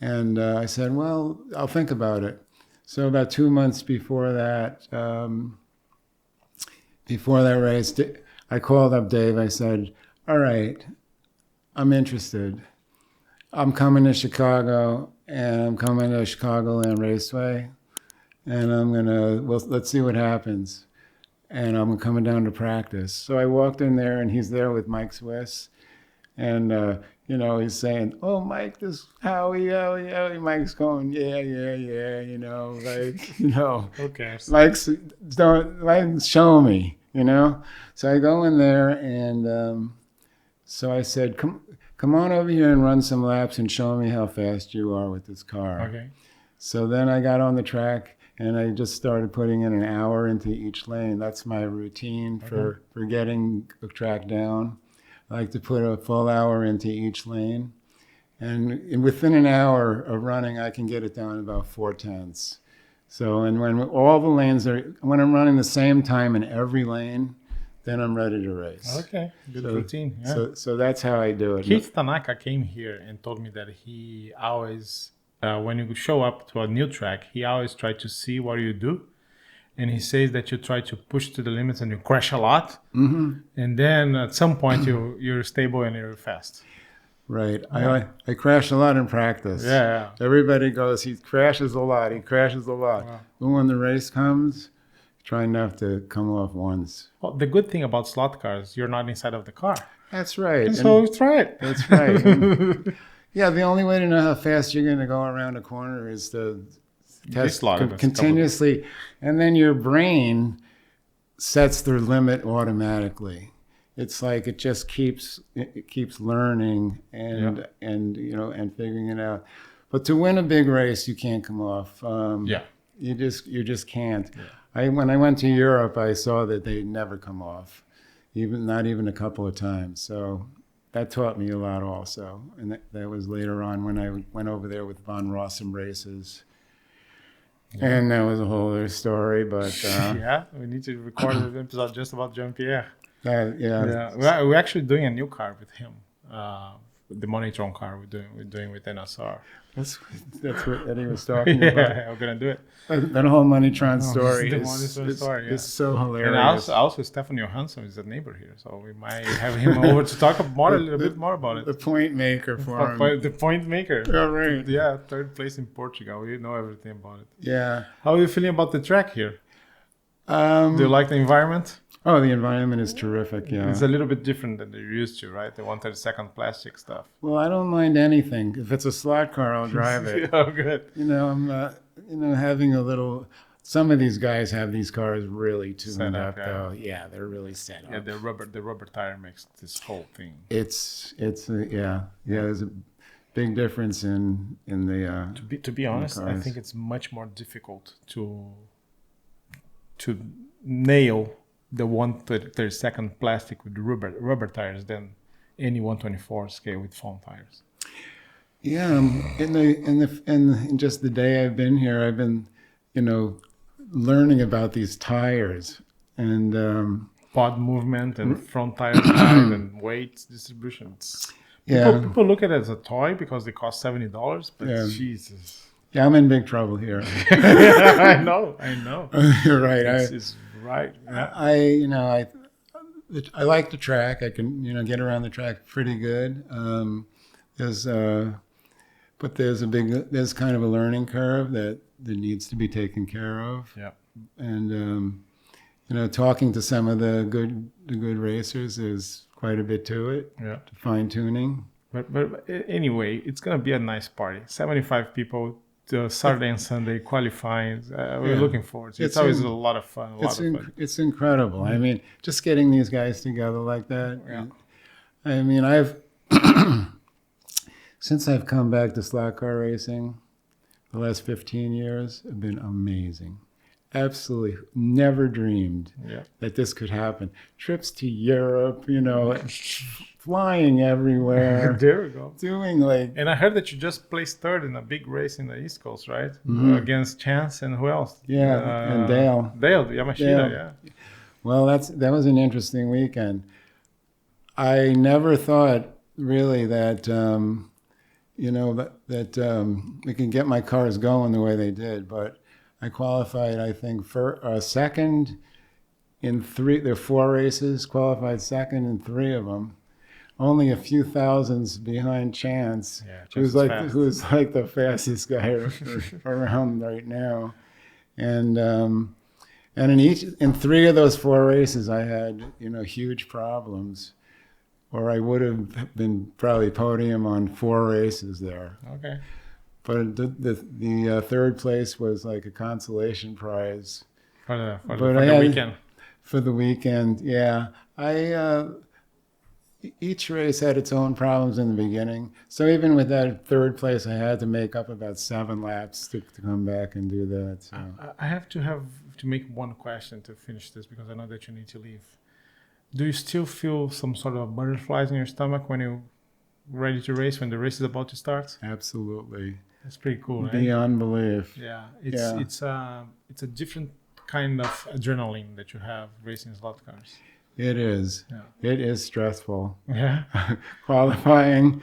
A: And I said, well, I'll think about it. So about 2 months before that race, I called up Dave. I said, all right, I'm interested. I'm coming to Chicago, and I'm coming to Chicagoland Raceway, and let's see what happens. And I'm coming down to practice. So I walked in there, and he's there with Mike Swiss. And, he's saying, "Oh, Mike, this Howie." Mike's going, yeah,
B: Okay.
A: Mike's show me, So I go in there, and so I said, come on over here and run some laps and show me how fast you are with this car.
B: Okay.
A: So then I got on the track, and I just started putting in an hour into each lane. That's my routine for getting the track down. I like to put a full hour into each lane. And within an hour of running, I can get it down about 4/10. So, and when I'm running the same time in every lane, then I'm ready to race.
B: Okay, good routine. Yeah.
A: So that's how I do it.
B: Keith Tanaka came here and told me that he always, when you show up to a new track, he always tried to see what you do. And he says that you try to push to the limits and you crash a lot. Mm-hmm. And then at some point you're stable and you're fast.
A: Right. Yeah. I crash a lot in practice.
B: Yeah.
A: Everybody goes, he crashes a lot. Wow. But when the race comes, try not to come off once.
B: Well, the good thing about slot cars, you're not inside of the car.
A: That's right.
B: So try it.
A: That's right. Yeah, the only way to know how fast you're going to go around a corner is to test continuously, and then your brain sets the limit automatically. It's like it just keeps learning and figuring it out. But to win a big race, you can't come off. You just can't. Yeah. When I went to Europe, I saw that they never come off, not even a couple of times. So that taught me a lot also, and that was later on when I went over there with Von Rossum races. Yeah. And that was a whole other story, but...
B: we need to record an episode just about Jean-Pierre. Yeah, we're actually doing a new car with him. The Monitron car we're doing with NSR.
A: That's what Eddie was talking about.
B: Yeah, we're gonna do it.
A: That whole Moneytron story
B: the
A: is
B: Monitron story, yeah.
A: so hilarious.
B: And also Stefan Johansson is a neighbor here, so we might have him over to talk a little bit more about it.
A: The point maker for him.
B: The point maker.
A: Oh, right.
B: Yeah, third place in Portugal. We know everything about it.
A: Yeah.
B: How are you feeling about the track here?
A: Do
B: you like the environment?
A: Oh, the environment is terrific, yeah.
B: It's a little bit different than you're used to, right? The 132nd plastic stuff.
A: Well, I don't mind anything. If it's a slot car, I'll drive it.
B: Oh, good.
A: I'm having a little... Some of these guys have these cars really tuned up, though. Yeah, they're really set up.
B: Yeah, the rubber tire makes this whole thing.
A: It's there's a big difference in the...
B: To be honest, I think it's much more difficult to nail the 1/32 plastic with rubber tires than any 124 scale with foam tires.
A: Yeah, in just the day I've been here, I've been, learning about these tires and
B: pod movement and front tire height and weight distribution. People look at it as a toy because they cost $70, but Jesus.
A: Yeah, I'm in big trouble here.
B: I know.
A: You're right.
B: It's right.
A: Yeah. I like the track. I can, get around the track pretty good. There's kind of a learning curve that needs to be taken care of.
B: Yeah.
A: And talking to some of the good racers, there's quite a bit to it.
B: Yeah.
A: To fine tuning.
B: But anyway, it's gonna be a nice party. 75 people. Saturday and Sunday qualifying. We're looking forward to it. It's always a lot of fun.
A: It's incredible. I mean, just getting these guys together like that.
B: Yeah.
A: I mean, since I've come back to slot car racing, the last 15 years have been amazing. Absolutely never dreamed that this could happen. Trips to Europe, flying everywhere.
B: There we go.
A: Doing
B: And I heard that you just placed third in a big race in the East Coast, right?
A: Mm-hmm.
B: Against Chance and who else?
A: Yeah, and Dale.
B: Yamashita, yeah.
A: Well, that was an interesting weekend. I never thought really that we can get my cars going the way they did, but I qualified, I think, for second in three. There are 4 races. Qualified second in 3 of them. Only a few thousands behind Chance, who's like the fastest guy around right now. And in 3 of those 4 races, I had huge problems, or I would have been probably podium on 4 races there.
B: Okay.
A: But the third place was like a consolation prize
B: for the weekend.
A: For the weekend, yeah. Each race had its own problems in the beginning. So even with that third place, I had to make up about 7 laps to come back and do that. So.
B: I have to make one question to finish this because I know that you need to leave. Do you still feel some sort of butterflies in your stomach when you're ready to race, when the race is about to start?
A: Absolutely.
B: That's pretty cool, right?
A: Beyond belief.
B: Yeah, it's a different kind of adrenaline that you have racing slot cars.
A: It is. Yeah. It is stressful.
B: Yeah.
A: Qualifying.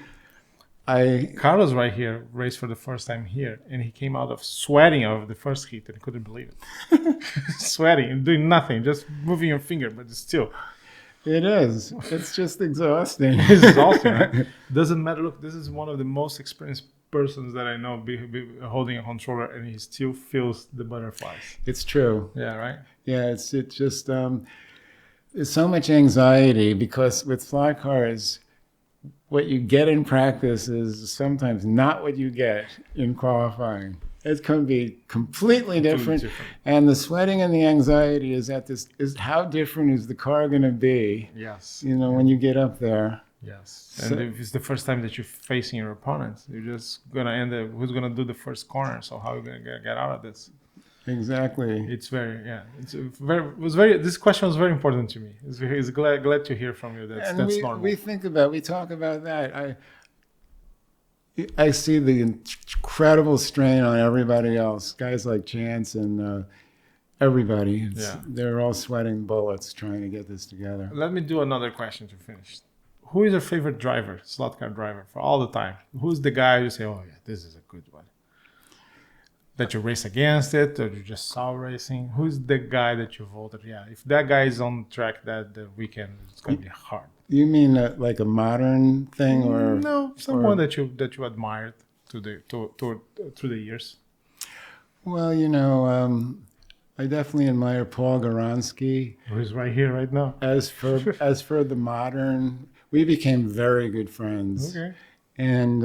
B: Carlos right here raced for the first time here, and he came out of sweating out of the first heat and couldn't believe it. Sweating and doing nothing, just moving your finger, but still.
A: It is. It's just exhausting.
B: It's exhausting. Right? Doesn't matter. Look, this is one of the most experienced persons that I know be holding a controller, and he still feels the butterflies.
A: It's true.
B: Yeah, right?
A: Yeah, it's just there's so much anxiety because with slot cars, what you get in practice is sometimes not what you get in qualifying. It can be completely different. And the sweating and the anxiety is how different is the car going to be?
B: Yes.
A: When you get up there.
B: Yes. And if it's the first time that you're facing your opponents, you're just going to end up, who's going to do the first corner? So how are you going to get out of this?
A: Exactly.
B: It's this question was very important to me. It's glad to hear from you. That's normal.
A: We talk about that. I see the incredible strain on everybody else. Guys like Chance and everybody.
B: Yeah.
A: They're all sweating bullets trying to get this together.
B: Let me do another question to finish. Who is your favorite driver, slot car driver, for all the time? Who's the guy you say, oh yeah, this is a good one? That you race against it, or you just saw racing? Who's the guy that you voted? Yeah, if that guy is on track that the weekend, it's gonna be hard.
A: You mean like a modern thing, or
B: No, someone that you admired through the years.
A: Well, I definitely admire Paul Garansky.
B: Who's right here, right now?
A: As for the modern, we became very good friends.
B: Okay.
A: And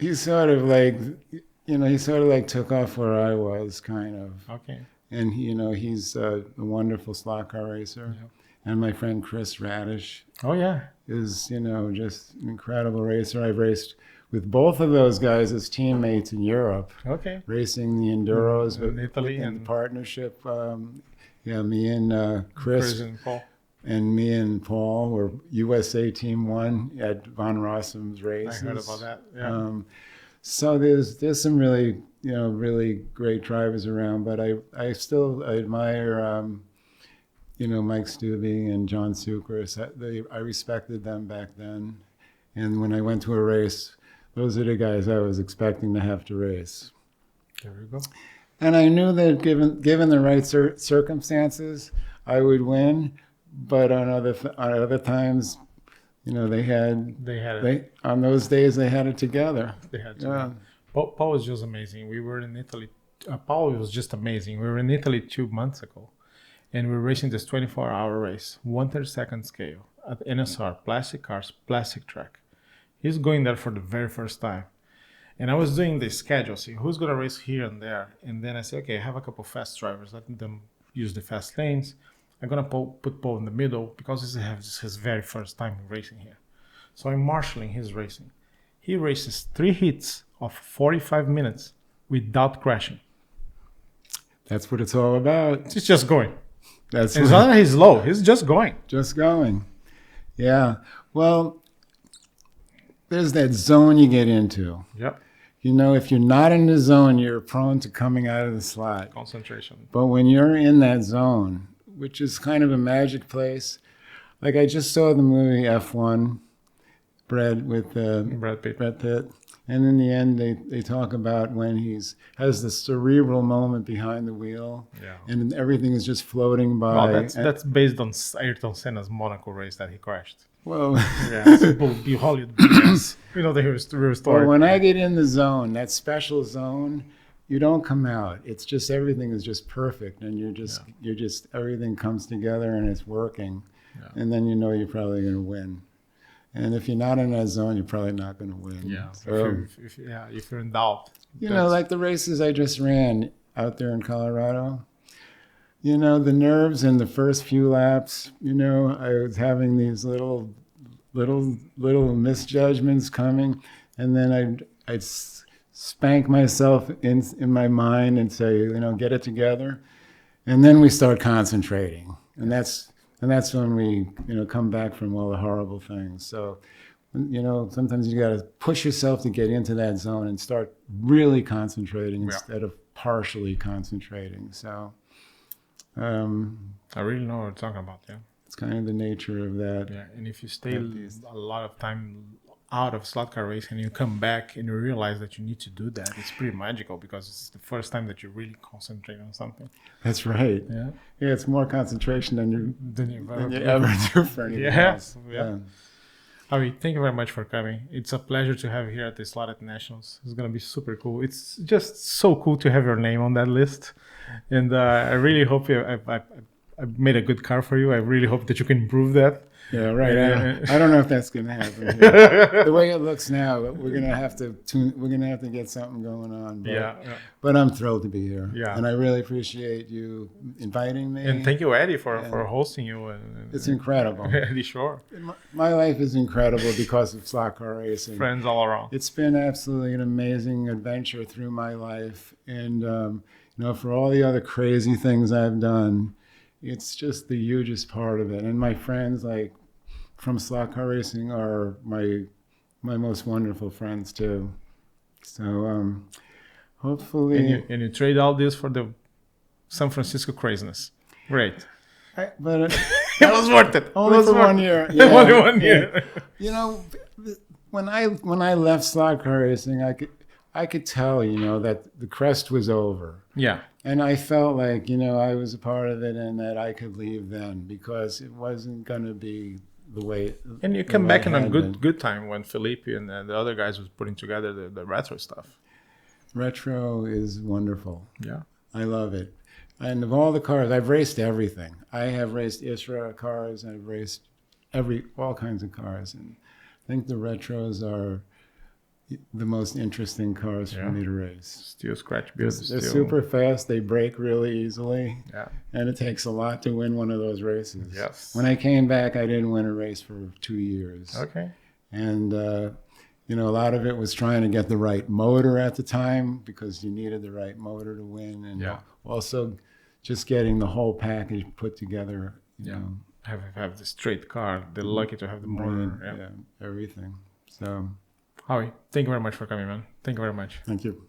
A: he sort of like took off where I was, kind of.
B: Okay.
A: And he's a wonderful slot car racer.
B: Yep.
A: And my friend Chris Radish
B: Oh yeah.
A: is just an incredible racer. I've raced with both of those guys as teammates in Europe,
B: Okay.
A: racing the Enduros
B: In Italy
A: in
B: and
A: partnership. Me and Chris
B: and Paul.
A: and me and Paul were USA Team 1 at Von Rossum's races.
B: I heard about that. Yeah.
A: So there's some really really great drivers around, but I still admire Mike Stubbe and John Sucres. I respected them back then, and when I went to a race, those are the guys I was expecting to have to race.
B: There we go.
A: And I knew that given the right circumstances, I would win. But on other times, on those days they had it together.
B: They had to.
A: Yeah.
B: Paul was just amazing. We were in Italy. Paul was just amazing. We were in Italy 2 months ago, and we were racing this 24-hour race, 1/32 scale at NSR, plastic cars, plastic track. He's going there for the very first time. And I was doing the schedule, see who's going to race here and there. And then I said, okay, I have a couple fast drivers. Let them use the fast lanes. I'm going to put Paul in the middle because this is his very first time racing here. So I'm marshalling his racing. He races 3 heats of 45 minutes without crashing.
A: That's what it's all about.
B: He's just going.
A: That's
B: It's not that he's low. He's just going.
A: Just going. Yeah. Well, there's that zone you get into.
B: Yep.
A: If you're not in the zone, you're prone to coming out of the slot.
B: Concentration.
A: But when you're in that zone, which is kind of a magic place, like I just saw the movie F1, with
B: Brad Pitt.
A: Brad Pitt. And in the end, they talk about when has the cerebral moment behind the wheel, and everything is just floating by.
B: Well, that's based on Ayrton Senna's Monaco race that he crashed.
A: Well,
B: Yeah, people be Hollywood BS. The real story.
A: when I get in the zone, that special zone, you don't come out. It's just everything is just perfect, and you're just everything comes together and it's working, and then you're probably going to win. And if you're not in that zone, you're probably not going to win.
B: Yeah.
A: So,
B: If you're in doubt.
A: like the races I just ran out there in Colorado, the nerves in the first few laps, I was having these little misjudgments coming, and then I'd spank myself in my mind and say, get it together. And then we start concentrating. And that's when we, come back from all the horrible things. So, sometimes you got to push yourself to get into that zone and start really concentrating instead of partially concentrating. So,
B: I really know what you're talking about, yeah.
A: It's kind of the nature of that.
B: Yeah, and if you stay a lot of time out of slot car racing and you come back and you realize that you need to do that, it's pretty magical because it's the first time that you really concentrate on something.
A: That's right.
B: Yeah.
A: Yeah, it's more concentration than you
B: you
A: ever do for anything else.
B: Yeah. Howie, thank you very much for coming. It's a pleasure to have you here at the Slot at Nationals. It's going to be super cool. It's just so cool to have your name on that list. And I really hope I made a good car for you. I really hope that you can improve that.
A: Yeah, right. I don't know if that's going to happen here. The way it looks now, we're going to have to get something going on. But, but I'm thrilled to be here.
B: Yeah.
A: And I really appreciate you inviting me.
B: And thank you, Eddie, for hosting you.
A: It's incredible.
B: Eddie Shore.
A: My life is incredible because of slot car racing.
B: Friends all around.
A: It's been absolutely an amazing adventure through my life. And, for all the other crazy things I've done, it's just the hugest part of it. And my friends, from slot car racing, are my most wonderful friends too. So hopefully.
B: And you trade all this for the San Francisco craziness. Great.
A: But
B: It was worth it.
A: only
B: It was
A: for
B: worth
A: 1
B: it.
A: year.
B: Only 1 year.
A: You know, when I left slot car racing, I could tell, that the crest was over.
B: Yeah.
A: And I felt like, I was a part of it and that I could leave then because it wasn't going to be the way.
B: And you
A: the
B: come
A: way
B: back
A: it
B: in a
A: had
B: good time when Felipe and the other guys was putting together the retro stuff.
A: Retro is wonderful.
B: Yeah.
A: I love it. And of all the cars, I've raced everything. I have raced ISRA cars. I've raced all kinds of cars. And I think the retros are the most interesting cars for me to race.
B: Steel scratch builds.
A: They're super fast. They break really easily.
B: Yeah.
A: And it takes a lot to win one of those races.
B: Yes.
A: When I came back, I didn't win a race for 2 years.
B: Okay.
A: And, a lot of it was trying to get the right motor at the time because you needed the right motor to win. And also just getting the whole package put together. You know.
B: Have the straight car. They're lucky to have the motor.
A: Yeah, everything. So,
B: Howie, thank you very much for coming, man. Thank you very much.
A: Thank you.